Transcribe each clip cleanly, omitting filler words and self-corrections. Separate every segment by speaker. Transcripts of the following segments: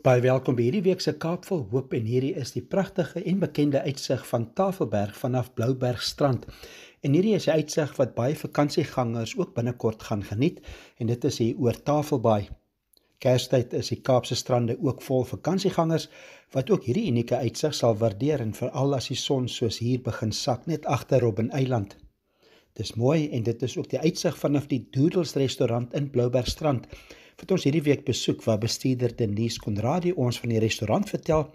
Speaker 1: Baie welkom by hierdie week se Kaap vol Hoop en hierdie is die pragtige en bekende uitsig van Tafelberg vanaf Bloubergstrand. En hierdie is 'n uitsig wat baie vakansiegangers ook binnekort gaan geniet en dit is hier oor Tafelbaai. Kerstyd is die Kaapse strande ook vol vakansiegangers wat ook hierdie unieke uitsig sal waardeer en veral as die son soos hier begin sak net agter Robben Eiland. Dis mooi en dit is ook die uitsig vanaf die Doodles restaurant in Bloubergstrand wat ons hierdie week besoek waar bestuurder Denise Conradie ons van die restaurant vertel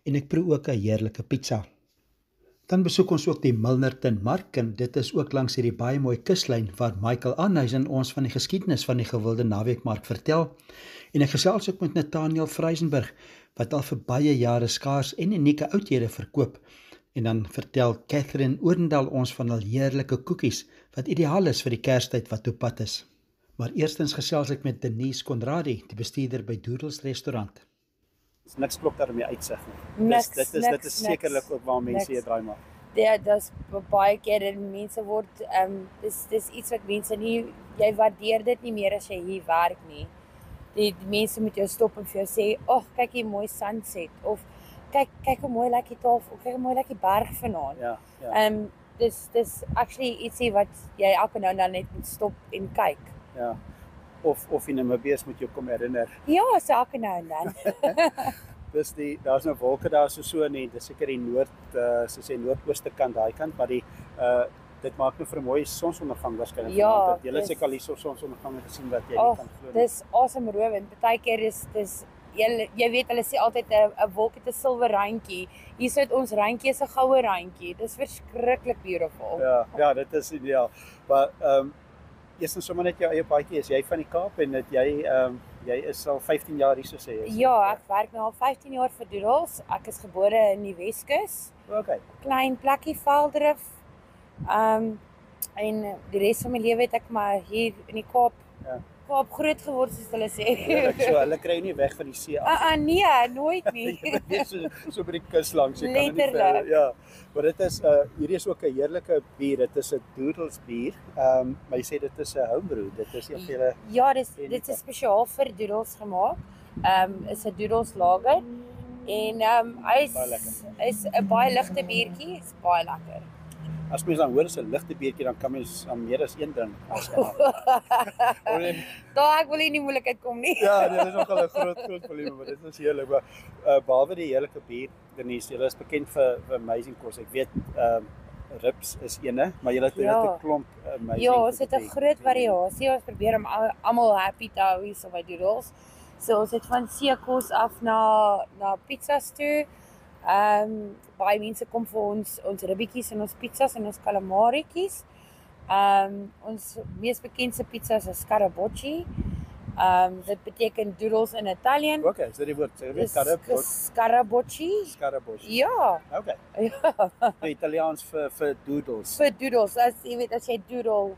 Speaker 1: en ek proe ook 'n heerlike pizza. Dan besoek ons ook die Milnerton Mark en dit is ook langs hierdie baie mooi kuslyn waar Michael Aanhuisen ons van die geskiedenis van die gewilde naweekmark vertel en ek gesels ook met Nathaniel Vrysenburg wat al vir baie jare skaars en unieke oudhede verkoop. En dan vertel Catherine Oorendal ons van al heerlike koekies wat ideaal is vir die Kerstyd wat op pad is. Maar eerstens gesels ek met Denise Conradie, die bestuurder by Doodles restaurant.
Speaker 2: Niks klop daarmee uitsig nie. Dit is sekerlik ook waar mense hier draai maak.
Speaker 3: Ja, dis baie keer en mense word dis iets wat mense nie, jy waardeer dit nie meer as jy hier werk nie. Die mense moet jou stop en vir jou sê, "Ag, kyk hier mooi sunset" of kyk hoe mooi lyk die tafel, of kyk hoe mooi lyk die berg vanaand.
Speaker 2: Ja.
Speaker 3: Dis actually ietsie wat jy elke nou en dan net moet stop en kyk.
Speaker 2: Ja. Of in 'n Namibië moet jy kom herinner.
Speaker 3: Ja, so elke nou en dan.
Speaker 2: Daar's nou wolke daar so nie, dis seker die soos die noordooste kant daai kant, maar dit maak nou vir 'n mooi sonsondergang waarskynlik.
Speaker 3: Ja,
Speaker 2: Jy het seker al hierso sonsondergange gesien wat jy nie kan glo nie.
Speaker 3: Dis asemrowend. Partykeer dis jy weet hulle sê altyd 'n wolk het 'n silwer randjie. Hier sit ons randjie is 'n goue randjie. Dis verskriklik beautiful.
Speaker 2: Ja, dit is ideaal. Maar eerstens sommer net jou eie paadjie, is jy van die Kaap en jy is al 15 jaar hier so sê jy?
Speaker 3: Ja, ek werk nou al 15 jaar vir Doodles. Ek is gebore in die Weskus.
Speaker 2: Okay.
Speaker 3: Klein plekkie Veldrif. En die res van my lewe het ek maar hier in die Kaap Kaap groot geword soos hulle sê.
Speaker 2: Ja, so hulle kry nie weg van die see af.
Speaker 3: Nee, nooit nie.
Speaker 2: so by die kus langs, jy kan nie
Speaker 3: Letterlik.
Speaker 2: Ja. Maar dit is hierdie is ook 'n heerlike bier. Dit is 'n Doodles bier. Maar jy sê dit is 'n homebrew. Dit is een van julle.
Speaker 3: Ja, dit is spesiaal vir Doodles gemaak. Is 'n Doodles lager en hy's 'n baie ligte biertjie, is baie lekker.
Speaker 2: As mens dan hoor is 'n ligte biertjie, dan kan mens aan meer as een drink.
Speaker 3: Ek wil nie in die moeilikheid kom nie.
Speaker 2: Ja, dit is nogal 'n groot probleem, maar dit is heerlik. Maar behalwe die heerlike bier, Denise, julle is bekend vir amazing kos. Ek weet ribs is ene, maar julle het 'n klomp amazing.
Speaker 3: Ja, ons het 'n groot variasie. Ons probeer om almal happy te hou hier so by Doodles. So ons het van seekos af na pizzas toe. Baie mense kom vir ons ribbetjies en ons pizzas en ons calamarietjies. Ons mees bekendste pizzas is Scarabocci. Dit beteken Doodles in Italian.
Speaker 2: Okay, is dit die woord? Sê jy
Speaker 3: Scarabocci?
Speaker 2: Scarabocci.
Speaker 3: Ja.
Speaker 2: Okay.
Speaker 3: Ja.
Speaker 2: Die Italiaans vir Doodles.
Speaker 3: Vir Doodles, as jy doodle,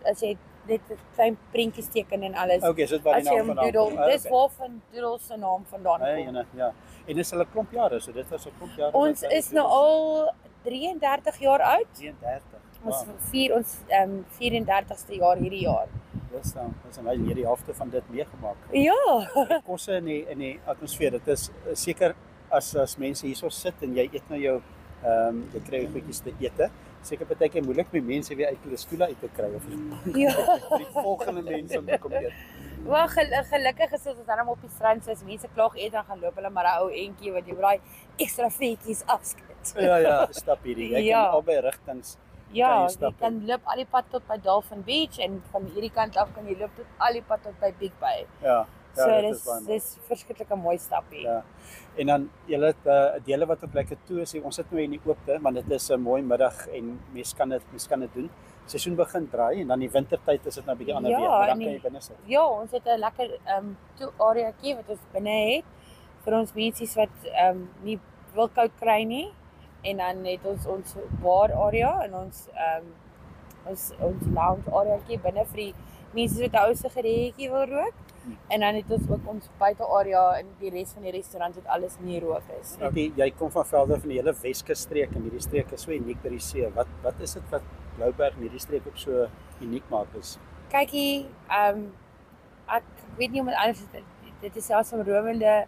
Speaker 3: as jy net 'n klein prentjies teken en alles.
Speaker 2: Okay, so dit waar die naam vandaan
Speaker 3: kom. Dis waarvan Doodles se naam vandaan kom.
Speaker 2: Ja. En dis hulle klomp jare, so dit was 'n klomp jare.
Speaker 3: Ons is nou al 33 jaar oud.
Speaker 2: 33.
Speaker 3: Ons vier ons 34ste jaar hierdie jaar.
Speaker 2: Dis nou hierdie helfte van dit meegemaak.
Speaker 3: Ja.
Speaker 2: Kosse in die atmosfeer. Dit is seker as mense hierso sit en jy eet nou jou jy kry goedjies te eet. Seker baie keer moeilik met mense weer uit hulle skoole uit te kry of
Speaker 3: ja.
Speaker 2: Die volgende mense om te kom eet.
Speaker 3: Wel gelukkig is ons dan op die strand, so as mense klaag eet dan gaan loop hulle maar 'n ou entjie wat jy braai ekstra vetjies afskit.
Speaker 2: Ja, stap hierdie. Jy kan albei rigtings.
Speaker 3: Ja, jy kan loop al die pad tot by Dolphin Beach en van hierdie kant af kan jy loop tot al die pad tot by Big Bay.
Speaker 2: Ja.
Speaker 3: So dis verskriklike mooi stappie.
Speaker 2: Ja. En dan julle het dele wat op lekker toe is. Ons sit nou in die oopte, maar dit is 'n mooi middag en mens kan dit doen. Seisoen begin draai en dan die wintertyd is dit nou 'n bietjie ander weer, maar dan kan jy binne sit.
Speaker 3: Ja, ons het 'n lekker toe areaatjie wat ons binne het vir ons mensies wat nie wil koud kry nie. En dan het ons bar area en ons lounge areaatjie binne vir die mense wat 'n ou sigaretjie wil rook. En dan het ons ook ons buite area en die res van die restaurant het alles nie rook is.
Speaker 2: Jy kom van velde van die hele Weskus streek en hierdie streek is so uniek by die see. Wat is dit wat Blouberg en hierdie streek ook so uniek maak is?
Speaker 3: Kykie, ek weet nie om dit anders dit is selfs 'n rowende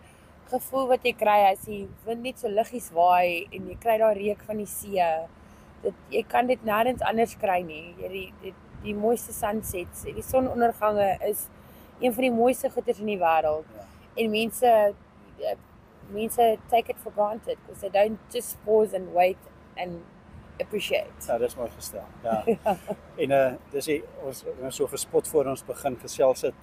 Speaker 3: gevoel wat jy kry as die wind net so liggies waai en jy kry daar reuk van die see. Jy kan dit nêrens anders kry nie. Die mooiste sunsets, die sonondergange is een van die mooiste goeders in die wêreld. Ja. En mense take it for granted because they don't just pause and wait and appreciate.
Speaker 2: Ja, dis mooi gestel. Ja. En dis ons so gespot voor ons begin gesels het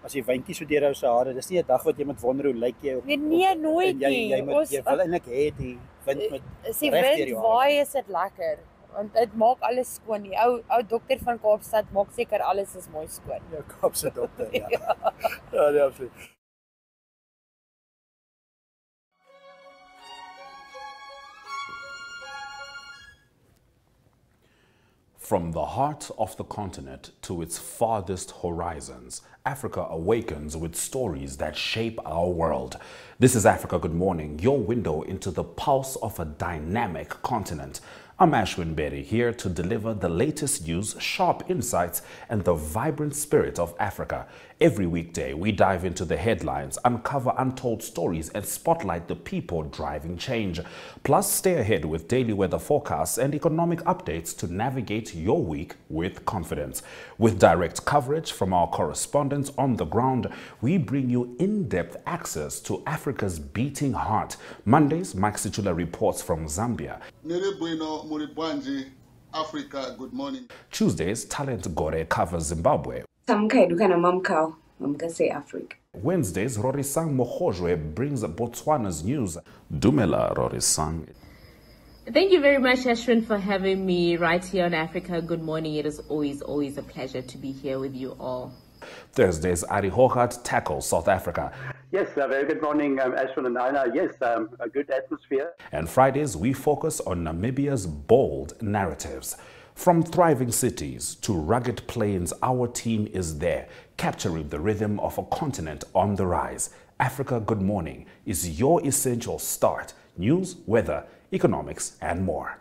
Speaker 2: as jy wyntjie so deurhou se hare, dis nie 'n dag wat jy moet wonder hoe lyk jy op.
Speaker 3: Nee, nooit nie.
Speaker 2: Jy wil eintlik hê die wind met
Speaker 3: reg deur jou hare. Waai is dit lekker. Want dit maak alles skoon. Die ou dokter van Kaapstad maak seker alles is mooi skoon.
Speaker 2: Ja, Kaapse dokter, ja. Ja, nee, absoluut.
Speaker 4: From the heart of the continent to its farthest horizons, Africa awakens with stories that shape our world. This is Africa Good Morning, your window into the pulse of a dynamic continent. I'm Ashwin Berry, here to deliver the latest news, sharp insights, and the vibrant spirit of Africa. Every weekday, we dive into the headlines, uncover untold stories, and spotlight the people driving change. Plus, stay ahead with daily weather forecasts and economic updates to navigate your week with confidence. With direct coverage from our correspondents on the ground, we bring you in-depth access to Africa's beating heart. Mondays, Mike Situla reports from Zambia.
Speaker 5: Africa, good morning.
Speaker 4: Tuesdays, Talent Gore covers Zimbabwe.
Speaker 6: Say Africa.
Speaker 4: Wednesdays, Rorisang Mohojwe brings Botswana's news. Dumela, Rorisang.
Speaker 7: Thank you very much, Ashwin, for having me right here on Africa Good Morning. It is always a pleasure to be here with you all.
Speaker 4: Thursdays, Ari Hogat tackles South Africa.
Speaker 8: Yes, very good morning, Ashwin and Aina. Yes, a good atmosphere.
Speaker 4: And Fridays, we focus on Namibia's bold narratives. From thriving cities to rugged plains, our team is there, capturing the rhythm of a continent on the rise. Africa Good Morning is your essential start. News, weather, economics, and more.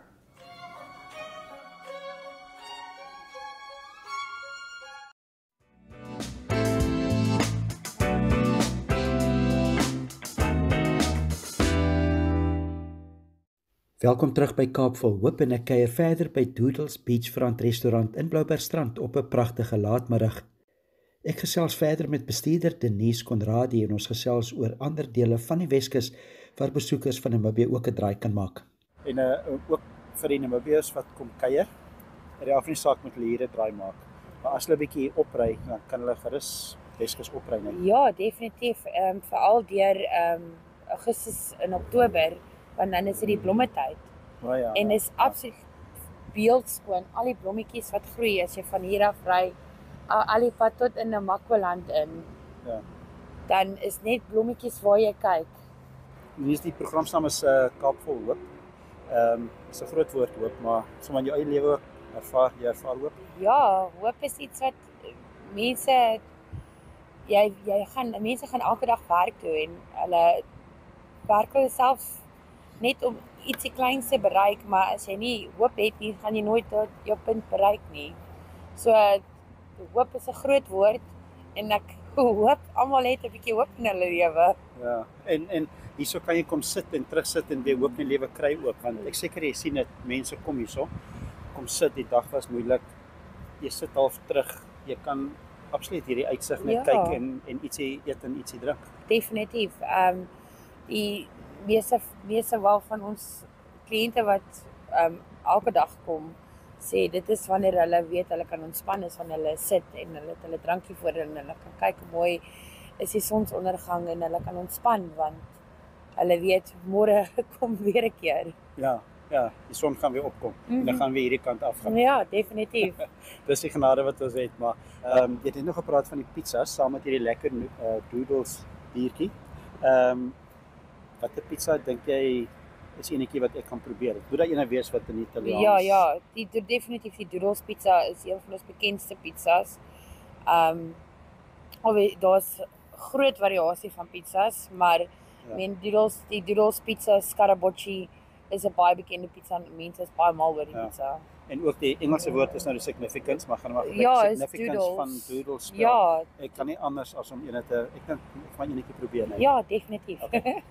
Speaker 1: Welkom terug by Kaap Vol Hoop en ek kuier verder by Doodles Beachfront restaurant in Bloubergstrand op 'n pragtige laatmiddag. Ek gesels verder met bestuurder Denise Conradie en ons gesels oor ander dele van die Weskus waar besoekers van Namibië ook 'n draai kan maak.
Speaker 2: En ook vir die Namibiërs wat kom kuier, het die afnesaak met hulle hier 'n draai maak. Maar as hulle 'n bietjie opry, dan kan hulle gerus Weskus opry net.
Speaker 3: Ja, definitief. Veral deur Augustus en Oktober. Want dan is dit die blommetyd.
Speaker 2: Oh ja,
Speaker 3: en is absoluut beeldskoon. Al die blommetjies wat groei as jy van hier af ry, al die pad tot in Namakwaland in.
Speaker 2: Ja.
Speaker 3: Dan is net blommetjies waar jy kyk.
Speaker 2: Hier is die programnaam is Kaap Vol Hoop. Is 'n groot woord hoop, maar sommer in jou eie lewe ervaar hoop.
Speaker 3: Ja, hoop is iets wat mense mense gaan elke dag werk toe en hulle werk hulle self net om ietsie kleins te bereik, maar as jy nie hoop het nie, gaan jy nooit tot jou punt bereik nie. So hoop is 'n groot woord en ek hoop almal het 'n bietjie hoop in hulle lewe.
Speaker 2: Ja, en hierso kan jy kom sit en terugsit en weer hoop in die lewe kry ook, want ek seker jy sien dit mense kom hierso, kom sit, die dag was moeilik. Jy sit half terug. Jy kan absoluut hierdie uitsig net kyk en ietsie eet en ietsie drink.
Speaker 3: Definitief. Die meeste wel van ons kliënte wat elke dag kom, sê dit is wanneer hulle weet hulle kan ontspan is wanneer hulle sit en hulle het hulle drankie voor hulle en hulle kan kyk hoe mooi is die sonsondergang en hulle kan ontspan want hulle weet môre kom weer 'n keer.
Speaker 2: Ja, die son gaan weer opkom en dan gaan we hierdie kant af gaan.
Speaker 3: Ja, definitief.
Speaker 2: Dis die genade wat ons het, maar jy het nog gepraat van die pizzas saam met hierdie lekker Doodles biertjie. Watter pizza dink jy is enetjie wat ek kan probeer? Moet daai ene wees wat in Italiaans?
Speaker 3: Ja, definitief die Doodles pizza is een van ons bekendste pizzas. Daar's groot variasie van pizzas, maar die Doodles pizza Scarabocci is 'n baie bekende pizza. Mense is baie mal oor die pizza.
Speaker 2: En ook die Engelse woord is nou die significance, maar gaan maar
Speaker 3: significance
Speaker 2: doodles. Van doodles spel.
Speaker 3: Ja.
Speaker 2: Ek kan nie anders as om ene te ek dink ek gaan enetjie probeer nou.
Speaker 3: Ja, definitief.
Speaker 2: Okay.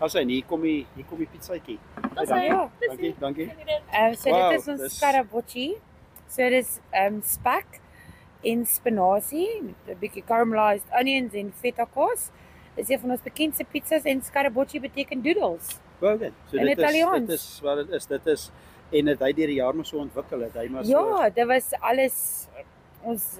Speaker 2: Asyn, hier kom die pizzaatjie. Dankie.
Speaker 3: So dit is ons scarabocci. So dit is spek en spinasie met 'n bietjie caramelized onions en feta kaas. Dis een van ons bekendste pizzas en scarabocci beteken doodles.
Speaker 2: Okay. So
Speaker 3: in Italiaans.
Speaker 2: Dit is wat dit is. Dit is en het hy deur die jaar maar so ontwikkel het. Hy maar so.
Speaker 3: Ja, dit was alles ons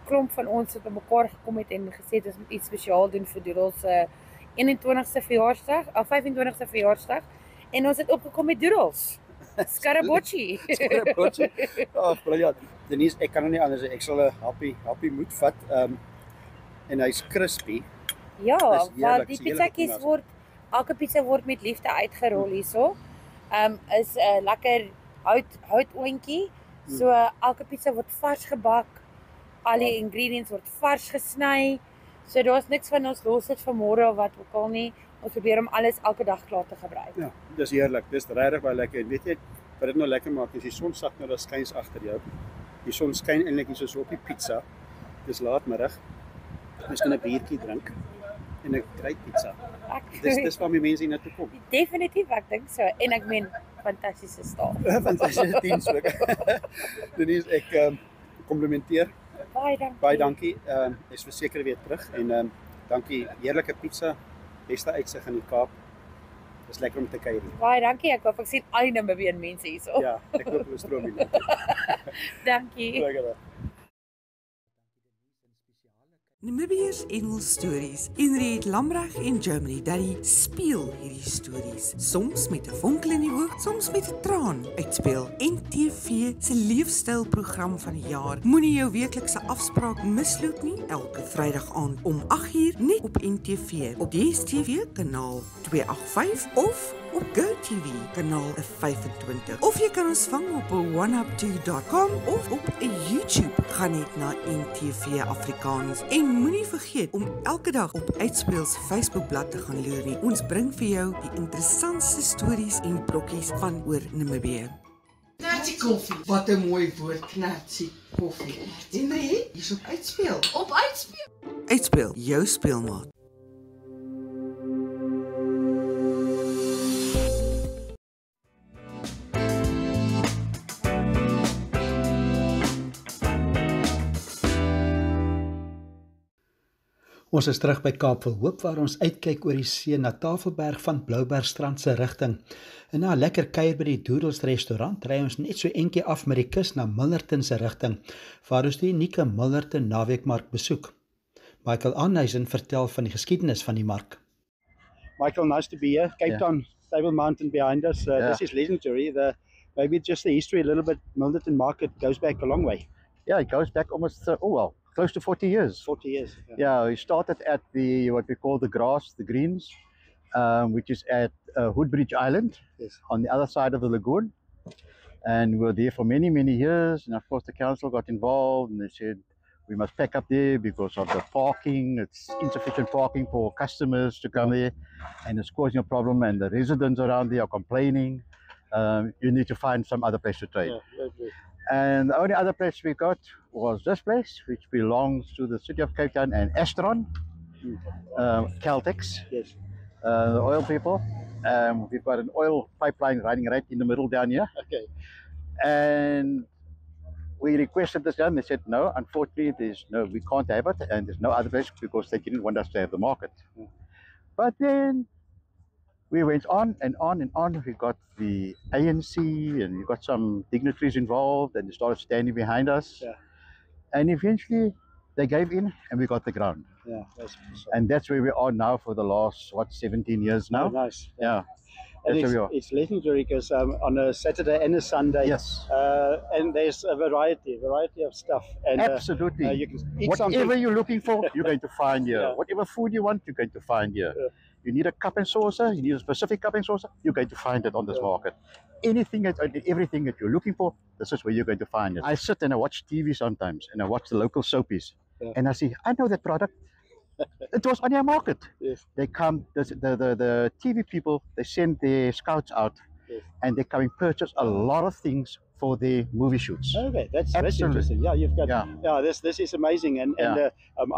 Speaker 3: klomp van ons het bymekaar gekom het en gesê ons moet iets spesiaal doen vir doodles se 21ste verjaarsdag, of 25ste verjaarsdag en ons het opgekom met doodles. Scarabocci.
Speaker 2: Scarabocci. Oh, briljant. Denise, ek kan nou nie anders ek sal 'n happy moed vat. En hy's crispy.
Speaker 3: Ja, want die pizzatjies elke pizza word met liefde uitgerol hierso. Is 'n lekker houtoontjie. So elke pizza word vars gebak. Al die ingredients word vars gesny. So daar's niks van ons los dit vir môre of wat ook al nie. Ons probeer om alles elke dag klaar te gebruik.
Speaker 2: Ja, dis heerlik. Dis regtig baie lekker. En weet jy wat dit nou lekker maak? As die son sak nou daar skuins agter jou. Die son skyn eintlik hier soos op die pizza. Dis laatmiddag. Ons kan 'n biertjie drink en 'n great pizza. Dis waar my mense hier na toe kom.
Speaker 3: Definitief, ek dink so. En ek meen fantastiese staal.
Speaker 2: Fantastiese diens ook. Denise, ek komplimenteer. Baie dankie. Is verseker weer terug en dankie. Heerlike pizza. Beste uitsig in die Kaap. Dis lekker om te kuier.
Speaker 3: Baie dankie. Ek hoop ek sien al die Namibian mense hierso.
Speaker 2: Ja, ek hoop hulle stroom hier.
Speaker 3: Dankie.
Speaker 6: Namibiërs Engels stories. Henriette Lambrecht en Germany Daddy speel hierdie stories. Soms met 'n vonkel in die oog, soms met 'n traan uitspeel. NTV se leefstylprogram van die jaar. Moenie jou weeklikse afspraak misloop nie. Elke Vrydag aand om 8uur net op NTV. Op DStv kanaal 285 of op GoTV kanaal 25. Of jy kan ons vang op 1up2.com of op YouTube. Gaan net na NTV Afrikaans en moenie vergeet om elke dag op Uitspeel se Facebookblad te gaan loer nie. Ons bring vir jou die interessantste stories en brokkies van oor Namibië.
Speaker 9: Knatsie koffie. Wat 'n mooi woord, knatsie koffie. Henry, hier's op Uitspeel. Op Uitspeel.
Speaker 6: Uitspeel, jou speelmaat.
Speaker 1: Ons is terug by Kaap vir Hoop waar ons uitkyk oor die see na Tafelberg van Bloubergstrand se rigting. En na 'n lekker kuier by die Doodles restaurant ry ons net so eentjie af met die kus na Milnerton se rigting waar ons die unieke Milnerton naweekmark besoek. Michael Aanhuisen vertel van die geskiedenis van die mark.
Speaker 2: Michael, nice to be here. Cape Town, Table Mountain behind us. This is legendary. Maybe just the history a little bit. Milnerton market goes back a long way.
Speaker 10: Yeah, it goes back almost, close to 40 years.
Speaker 2: 40 years.
Speaker 10: Yeah, we started at what we call the greens, which is at Hoodbridge Island, on the other side of the lagoon. And we were there for many, many years. And of course, the council got involved and they said, we must pack up there because of the parking. It's insufficient parking for customers to come there. And it's causing a problem. And the residents around there are complaining. You need to find some other place to trade.
Speaker 2: Yeah,
Speaker 10: and the only other place we got was this place, which belongs to the city of Cape Town and Estron, Caltex,
Speaker 2: yes,
Speaker 10: the oil people. We've got an oil pipeline running right in the middle down here.
Speaker 2: Okay.
Speaker 10: And we requested this done. They said, no, unfortunately, we can't have it, and there's no other place because they didn't want us to have the market.
Speaker 2: Yeah.
Speaker 10: But then we went on and on and on. We got the ANC and we got some dignitaries involved and they started standing behind us.
Speaker 2: Yeah.
Speaker 10: And eventually they gave in and we got the ground.
Speaker 2: Yeah,
Speaker 10: and that's where we are now for the last, 17 years now?
Speaker 2: Oh, nice.
Speaker 10: Yeah.
Speaker 2: And it's legendary because on a Saturday and a Sunday,
Speaker 10: yes,
Speaker 2: and there's a variety of stuff. And,
Speaker 10: absolutely.
Speaker 2: You can eat
Speaker 10: whatever
Speaker 2: something.
Speaker 10: You're looking for, you're going to find here.
Speaker 2: Yeah.
Speaker 10: Whatever food you want, you're going to find here.
Speaker 2: Yeah.
Speaker 10: You need a cup and saucer, you need a specific cup and saucer, you're going to find it on this market. Everything that you're looking for, this is where you're going to find it. I sit and I watch TV sometimes and I watch the local soapies.
Speaker 2: Yeah.
Speaker 10: And I see, I know that product. It was on our market.
Speaker 2: Yes.
Speaker 10: They come, the TV people, they send their scouts out,
Speaker 2: Yes.
Speaker 10: and they come and purchase a lot of things for their movie shoots.
Speaker 2: Okay, that's
Speaker 10: Absolutely.
Speaker 2: interesting. Yeah, you've got
Speaker 10: Yeah.
Speaker 2: This is amazing, and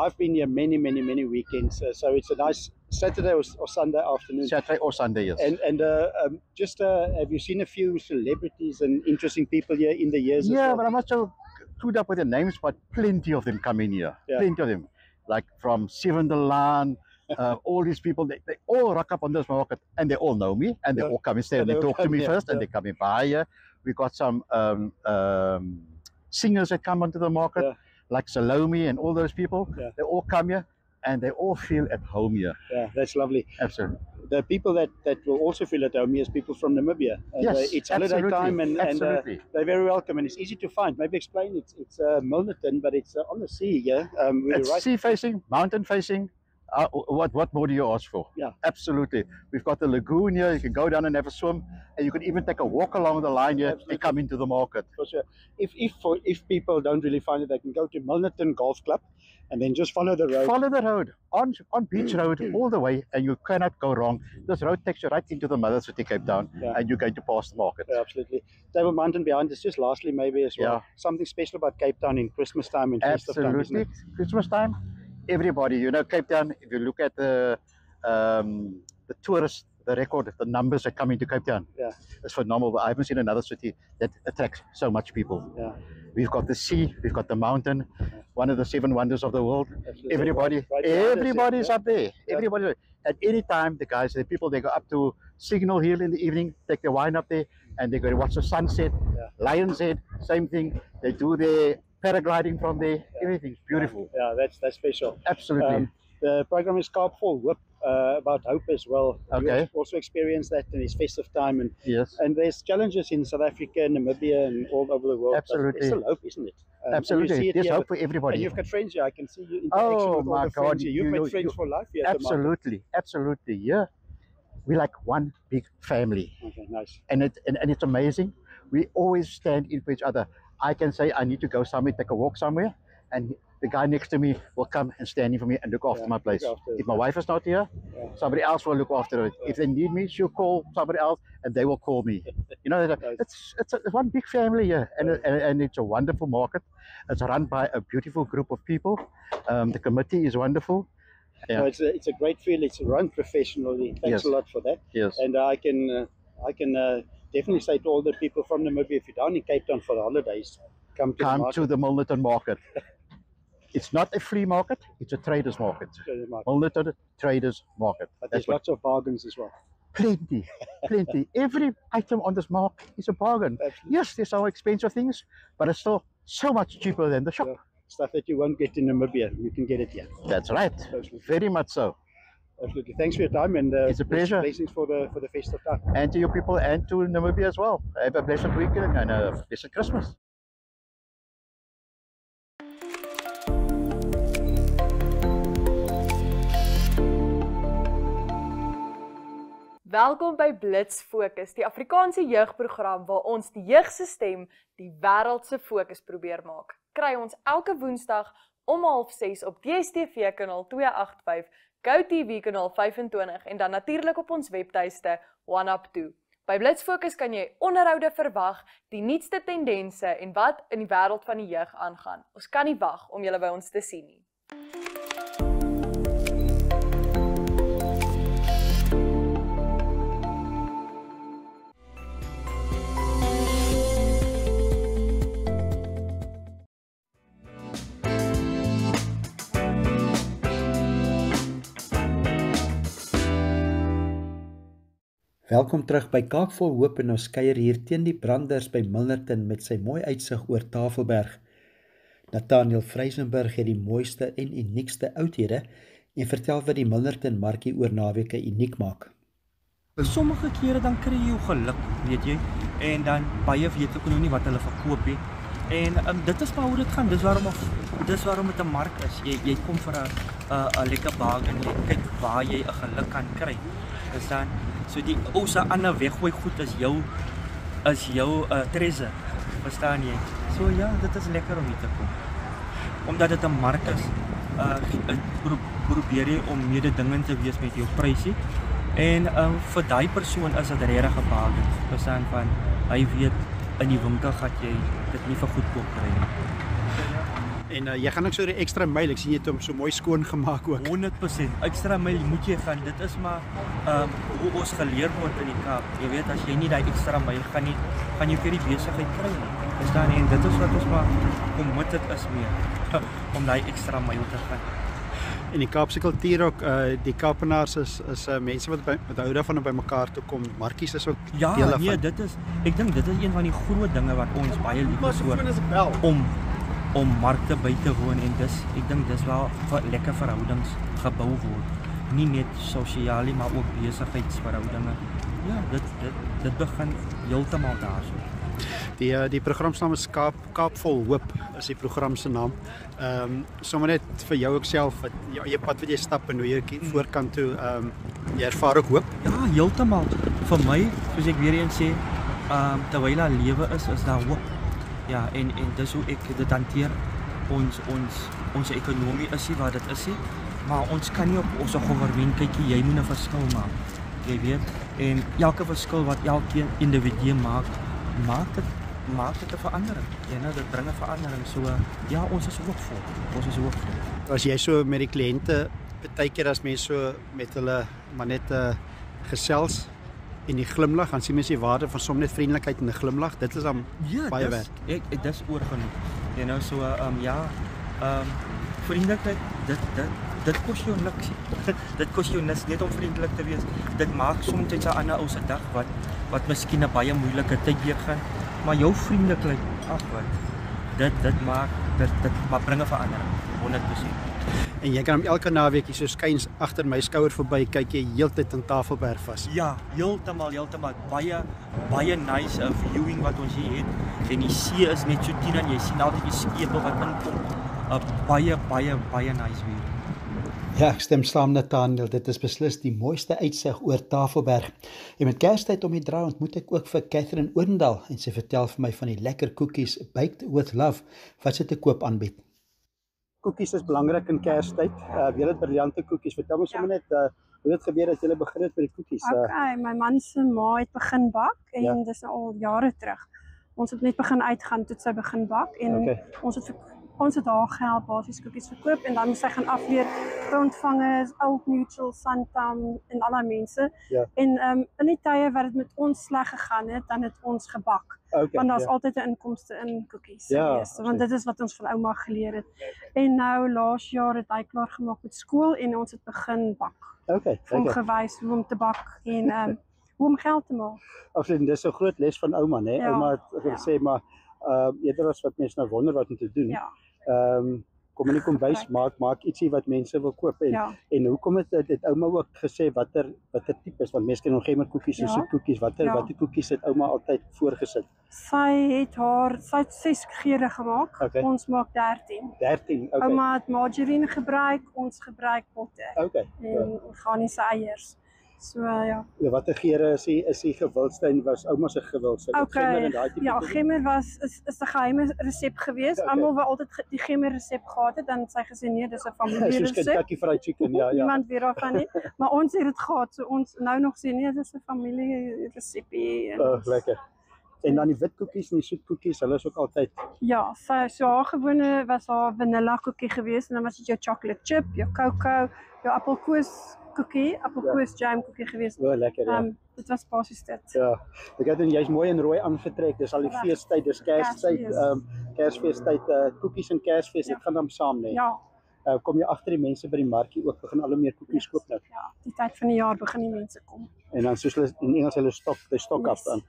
Speaker 2: I've been here many weekends, so it's a nice Saturday or Sunday afternoon.
Speaker 10: Saturday or Sunday, yes.
Speaker 2: And just have you seen a few celebrities and interesting people here in the years?
Speaker 10: Yeah,
Speaker 2: as well?
Speaker 10: but I'm not so clued up with the names, but plenty of them come in here.
Speaker 2: Yeah.
Speaker 10: Plenty of them, like from Seven de Laan. All these people, they all rock up on this market, and they all know me, and they all come and stay, and they talk to me first, and they come and buy here. We got some singers that come onto the market, like Salome and all those people. They all come here, and they all feel at home here.
Speaker 2: Yeah, that's lovely.
Speaker 10: Absolutely.
Speaker 2: The people that will also feel at home here is people from Namibia. And,
Speaker 10: Yes,
Speaker 2: it's holiday
Speaker 10: absolutely,
Speaker 2: time, and
Speaker 10: absolutely.
Speaker 2: they're very welcome, and it's easy to find. Maybe explain. It's Milnerton, but it's on the sea. Yeah,
Speaker 10: It's sea facing, mountain facing. What more do you ask for?
Speaker 2: Yeah,
Speaker 10: absolutely. We've got the lagoon here. You can go down and have a swim, and you can even take a walk along the line here and come into the market.
Speaker 2: For sure. If people don't really find it, they can go to Milnerton Golf Club, and then just follow the road.
Speaker 10: Follow the road on Beach Road all the way, and you cannot go wrong. This road takes you right into the Mother City, Cape Town, and you're going to pass the market.
Speaker 2: Yeah, absolutely. Table Mountain behind us. Just lastly, maybe as well, something special about Cape Town in Christmas time and festive time, isn't it?
Speaker 10: Christmas time. Everybody, Cape Town, if you look at the tourists, the record, the numbers that come into Cape Town, it's phenomenal. I haven't seen another city that attracts so much people.
Speaker 2: Yeah.
Speaker 10: We've got the sea, we've got the mountain, one of the 7 wonders of the world.
Speaker 2: Absolutely.
Speaker 10: Everybody's up there. Everybody. At any time, the people, they go up to Signal Hill in the evening, take their wine up there, and they go to watch the sunset. Lion's Head, same thing. They do their paragliding from there. Everything's beautiful.
Speaker 2: Yeah, that's special.
Speaker 10: Absolutely.
Speaker 2: The program is Kaap Vol Hoop, about hope as well.
Speaker 10: Okay.
Speaker 2: You also experience that in this festive time, and
Speaker 10: yes,
Speaker 2: and there's challenges in South Africa, Namibia, and all over the world.
Speaker 10: Absolutely.
Speaker 2: There's still hope, isn't it?
Speaker 10: Absolutely. There's hope for everybody.
Speaker 2: And you've got friends here. I can see you interaction
Speaker 10: Oh
Speaker 2: with all
Speaker 10: my
Speaker 2: the
Speaker 10: God!
Speaker 2: friends here. You've made friends for life here.
Speaker 10: Absolutely, absolutely. Yeah, we're like one big family.
Speaker 2: Okay, nice.
Speaker 10: And it's amazing. We always stand in for each other. I can say I need to go somewhere, take a walk somewhere, and the guy next to me will come and stand in for me and look after my place. If my wife is not here, somebody else will look after it. If they need me, she'll call somebody else, and they will call me. It's one big family here, and it's a wonderful market. It's run by a beautiful group of people. The committee is wonderful. Yeah.
Speaker 2: No, it's a great field. It's run professionally. Thanks a lot for that.
Speaker 10: Yes.
Speaker 2: And I can definitely say to all the people from Namibia, if you're down in Cape Town for the holidays, come
Speaker 10: to the Milnerton market. It's not a flea market, it's a traders market. Milnerton traders market.
Speaker 2: But there's lots of bargains as well.
Speaker 10: Plenty, plenty. Every item on this market is a bargain.
Speaker 2: Absolutely.
Speaker 10: Yes, there's some expensive things, but it's still so much cheaper than the shop.
Speaker 2: Stuff that you won't get in Namibia, you can get it here.
Speaker 10: That's right. Very much so.
Speaker 2: Absolutely. Thanks for your time, and
Speaker 10: it's a pleasure.
Speaker 2: Blessings for the festive time.
Speaker 10: And to your people and to Namibia as well. Have a blessed weekend and a blessed Christmas.
Speaker 11: Welkom by Blitz Fokus, die Afrikaanse jeugprogram waar ons die jeug se stem die wêreld se fokus probeer maak. Kry ons elke Woensdag om 6:30 op DStv kanaal 285, GoTV kanaal 25 en dan natuurlik op ons webtuiste OneUp2. By Blitz Fokus kan jy onderhoude verwag, die nuutste tendense en wat in die wêreld van die jeug aangaan. Ons kan nie wag om julle by ons te sien nie.
Speaker 1: Welkom terug by Kaap Vol Hoop en ons kuier hier teen die branders by Milnerton met sy mooi uitsig oor Tafelberg. Nathaniel Vrysenburg het die mooiste en uniekste oudhede en vertel wat die Milnerton markie oor naweke uniek maak.
Speaker 12: Sommige kere dan kry jy jou geluk, weet jy, en dan baie weet ek nou nie wat hulle verkoop nie. En dit is maar hoe dit gaan. Dis waarom dit 'n mark is. Jy kom vir 'n lekker bargain, jy kyk waar jy 'n geluk kan kry. Dis dan so die ou se ander weggooi goed is jou treasure. Verstaan jy? So ja, dit is lekker om hier te kom. Omdat dit 'n mark is probeer jy om mededingend te wees met jou prysie. En vir daai persoon is dit regtig 'n bargain. Verstaan van hy weet in die winkel gaan jy dit nie vir goedkoop kry nie.
Speaker 1: En jy gaan ook so die ekstra myl, ek sien jy het hom so mooi skoon gemaak ook.
Speaker 12: 100% ekstra myl moet jy gaan. Dit is maar hoe ons geleer word in die Kaap. Jy weet as jy nie daai ekstra myl gaan jy vir die besigheid kry nie. Verstaan jy? En dit is wat ons maar committed is mee om daai ekstra myl te gaan.
Speaker 1: En die Kaapse kultuur ook, die Kaapenaars is mense wat hou daarvan om by mekaar toe kom. Markies is ook
Speaker 12: ja,
Speaker 1: deel daarvan.
Speaker 12: Ja, nee, ek dink dit is een van die groot dinge wat ons baie lief is oor om markte by te woon en ek dink dis waar lekker verhoudings gebou word. Nie net sosiaal nie, maar ook besigheidsverhoudinge. Ja, dit begin heeltemal daarso.
Speaker 1: Die programnaam is Kaap vol Hoop is die program se naam. Sommer net vir jou ook self wat jy pad wat jy stap en hoe jy voorkant toe jy ervaar ook hoop.
Speaker 12: Ja, heeltemal. Vir my, soos ek weer eens sê, terwyl daar lewe is daar hoop. Ja, en dis hoe ek dit hanteer. Ons ekonomie is nie wat dit is nie, maar ons kan nie op ons government kyk jy moet 'n verskil maak. Jy weet, en elke verskil wat elke individu maak dit 'n verandering. Ja, dit bring 'n verandering. So ja, ons is hoopvol. Ons is hoopvol.
Speaker 1: As jy so met die kliënte baie keer as mense so met hulle maar net gesels en die glimlag, dan sien mense die waarde van som net vriendelikheid en 'n glimlag. Dit is dan baie werd.
Speaker 12: Dis oorgenoeg. You know, so vriendelikheid, dit kos jou niks. Dit kos jou niks net om vriendelik te wees. Dit maak soms 'n ander ou se dag wat miskien 'n baie moeilike tyd deurgaan, maar jou vriendelikheid dit bring 'n verandering 100%.
Speaker 1: En jy kan hom elke naweek hier so skuins agter my skouer verby kyk jy heeltyd in Tafelberg vas.
Speaker 12: Ja, heeltemal baie nice viewing wat ons hier het. En die see is net so 10 en jy sien altyd die skepe wat inkom. Baie nice view.
Speaker 1: Ja, ek stem saam Nathaniel, dit is beslis die mooiste uitsig oor Tafelberg. En met Kerstyd om die draai ontmoet ek ook vir Catherine Oendal en sy vertel vir my van die lekker koekies Baked with Love wat sy te koop aanbied. Koekies is belangrik in Kerstyd. Jy het briljante koekies. Vertel my sommer net hoe dit gebeur dat jy begin het met die koekies.
Speaker 13: Okay, my man se ma het begin bak en dis al jare terug. Ons het net begin uitgaan toe sy begin bak en ons het haar gehelp basies koekies verkoop en dan moes sy gaan afleer ontvangers, Old Mutual, Santam en al die mense. Ja. En in die tye wat dit met ons sleg gegaan het, dan het ons gebak. Want daar's altyd 'n inkomste in koekies. Ja, want dit is wat ons van ouma geleer het. En nou laas jaar het hy klaar gemaak met skool en ons het begin bak. Hom gewys hoe om te bak en hoe om geld te maak.
Speaker 1: Absoluut, dis 'n groot les van ouma, né? Ja, ouma het gesê maar eerder as wat mense nou wonder wat om te doen. Ja. Kom in die kombuis, maak ietsie wat mense wil koop en hoekom het ouma ook gesê watter tipes, want mense ken nog gemmerkoekies en soetkoekies, watter koekies het ouma altyd voorgesit?
Speaker 13: Sy het 6 geure gemaak. Ons maak 13. 13, okay. Ouma het margarine gebruik, ons gebruik botter. En organiese eiers. So ja.
Speaker 1: Watter geure is die gewildste en was ouma se gewildste?
Speaker 13: Ja, gemmer is 'n geheime resep geweest. Almal wou altyd die gemmer resep gehad het, dan het sy gesê nee, dis 'n familieresep.
Speaker 1: Soos Kentucky Fried Chicken, ja.
Speaker 13: Niemand weet daarvan nie, maar ons het dit gehad, so ons nou nog sê nee, dis 'n familieresepie.
Speaker 1: Lekker. En dan die wit koekies en die soetkoekies, hulle is ook altyd.
Speaker 13: Ja, so haar gewone was haar vanilla koekie geweest en dan was dit jou chocolate chip, jou cocoa, jou appelkoos koekie, appelkoos jam koekie geweest.
Speaker 1: Lekker, ja.
Speaker 13: Dit was basies dit.
Speaker 1: Ja. Ek het jy's mooi in rooi aangetrek. Dis al die feestyd, dis Kerstyd, Kersfeestyd, koekies en Kersfees, dit gaan dan saam, né?
Speaker 13: Ja.
Speaker 1: Kom jy agter die mense by die markie ook begin al hoe meer koekies koop nou?
Speaker 13: Ja, die tyd van die jaar begin die mense kom.
Speaker 1: En dan soos hulle in Engels hulle stok af dan.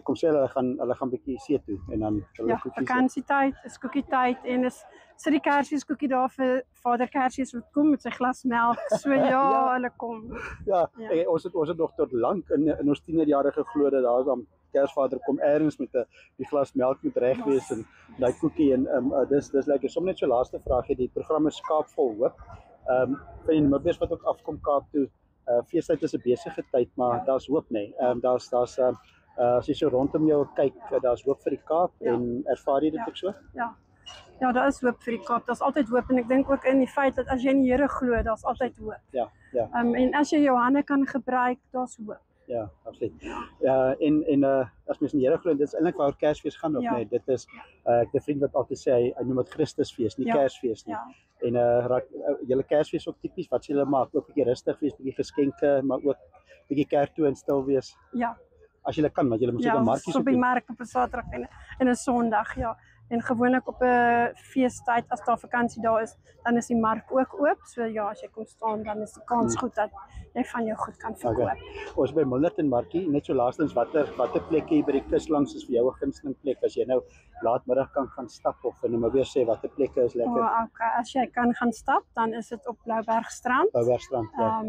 Speaker 1: Kom sê hulle gaan bietjie see toe en dan hulle koekies.
Speaker 13: Ja, vakansietyd, is koekietyd en is sit die Kersfees koekie daar vir Vader Kersfees wat kom met sy glas melk. So ja, hulle kom.
Speaker 1: Ja, ons het nog tot lank in ons tienerjare geglo dat daar dan Kersvader kom ergens met die glas melk moet reg wees en daai koekie en dis lekker. Som net so laaste vraag die program is Kaap vol Hoop. Vir die Namibiërs wat ook afkom Kaap toe, feestyd is 'n besige tyd, maar daar's hoop, né? Daar's as jy so rondom jou kyk, daar's hoop vir die Kaap en ervaar jy dit ook so?
Speaker 13: Ja. Ja, daar is hoop vir die Kaap. Daar's altyd hoop en ek dink ook in die feit dat as jy in die Here glo, daar's altyd hoop.
Speaker 2: Ja.
Speaker 13: En as jy jou hande kan gebruik, daar's hoop.
Speaker 2: Ja, absoluut. Ja, en as mens in die Here glo, dit is eintlik waar Kersfees gaan ook, nee. Dit is ek het 'n vriend wat altyd sê hy noem dit Christusfees, nie Kersfees nie. En julle Kersfees ook tipies, wat julle maak, ook 'n bietjie rustig wees, bietjie geskenke, maar ook bietjie kerk toe en stil wees.
Speaker 13: Ja.
Speaker 2: As julle kan, want julle moet seker markies
Speaker 13: op die mark op 'n Saterdag en 'n Sondag, ja. En gewoonlik op 'n feestyd as daar vakansie daar is, dan is die mark ook oop. So ja, as jy kom staan, dan is die kans goed dat jy van jou goed kan verkoop.
Speaker 2: Ons by Milnerton Markie, net so laastens watter plekke hier by die kus langs is vir jou 'n gunsteling plek as jy nou laatmiddag kan gaan stap of en maar weer sê watter plekke is lekker.
Speaker 13: Okay, as jy kan gaan stap, dan is dit op Bloubergstrand.
Speaker 2: Bloubergstrand, ja.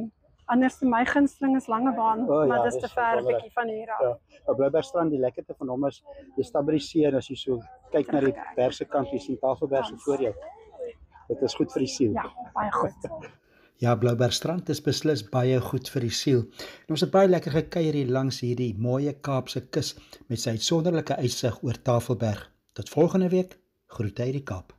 Speaker 13: Anders my gunsteling is Langebaan, maar dis te ver 'n bietjie van hier af.
Speaker 2: Ja, op Bloubergstrand, die lekkerte van hom is jy stap by die see en as jy so kyk na die berse kant, jy sien Tafelberg so voor jou. Dit is goed vir die siel.
Speaker 13: Ja, baie goed.
Speaker 1: Ja, Bloubergstrand is beslis baie goed vir die siel. En ons het baie lekker gekuier hier langs hierdie mooie Kaapse kus met sy uitsonderlike uitsig oor Tafelberg. Tot volgende week, groete uit die Kaap.